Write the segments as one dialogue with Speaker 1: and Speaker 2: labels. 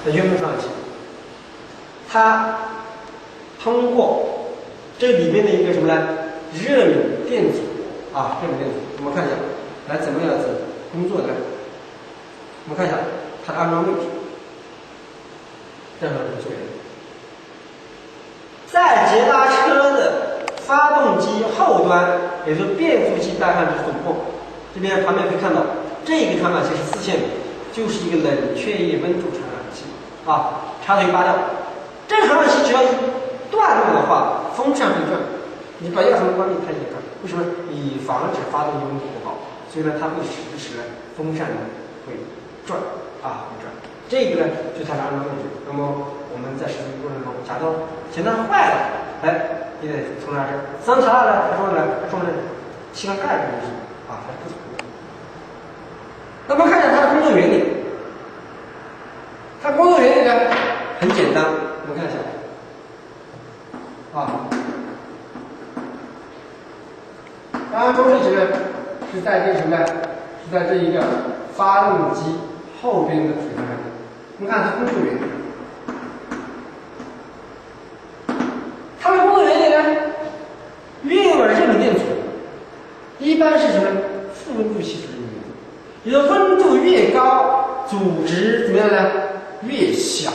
Speaker 1: 那原本传感器，它通过这里面的一个什么呢？热敏电阻啊，热敏电阻，我们看一下，来怎么样子工作的？我们看一下它的安装位置，这样是做原理。在节拉车的发动机后端，也就是变速器带焊之总泵，这边旁边可以看到，这个传感器是4线的，就是一个冷却液温度传感器啊，插头一拔掉，这个传感器只要一断路的话，风扇会转，你把压缩关闭它也转，为什么？以防止发动机温度过高，所以呢，它会时不时风扇呢会转啊，会转。这个呢，就是它的安装位置。那么我们在实际过程中，假装前端坏了，哎，你得从哪儿？桑塔纳呢？他说呢，气缸盖的问题啊，它是不同的。那么看一下它的工作原理。它工作原理呢很简单，我们看一下啊。安装位置呢是在这个什么呢？是在这一个发动机后边的水箱上。我们看它工作原理。它的工作原理呢，运稳热敏电阻一般是什么？负温度气体热敏电阻，也就是温度越高，阻值怎么样呢？越小。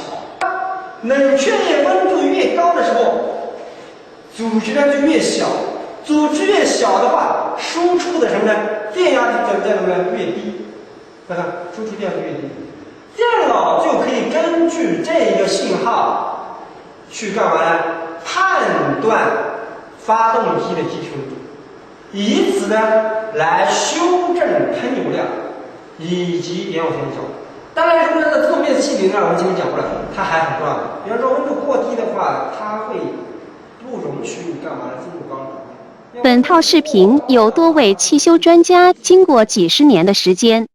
Speaker 1: 冷却液温度越高的时候，阻值呢就越小。阻值越小的话，输出的什么呢？电压就怎么呢？越低。看看，输出电压越低。电脑就可以根据这个信号去干嘛呢？判断发动机的机体温度，以此呢来修正喷油量以及点火前效果。当然，什么的自动变气流呢？我们前面讲过了，它还很重要的。比方说温度过低的话，它会不容许你干嘛呢？进入高潮。
Speaker 2: 本套视频有多位汽修专家经过几十年的时间，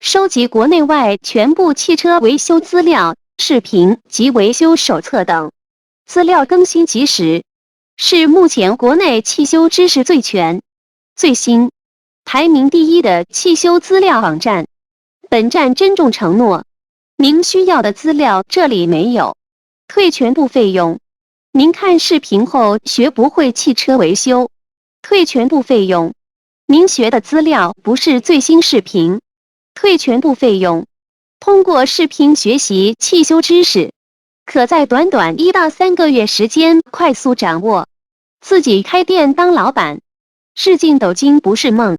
Speaker 2: 收集国内外全部汽车维修资料、视频及维修手册等，资料更新及时，是目前国内汽修知识最全、最新、排名第1的汽修资料网站。本站郑重承诺，您需要的资料这里没有，退全部费用。您看视频后学不会汽车维修，退全部费用。您学的资料不是最新视频，退全部费用。通过视频学习汽修知识，可在短短1到3个月时间快速掌握，自己开店当老板，日进斗金不是梦。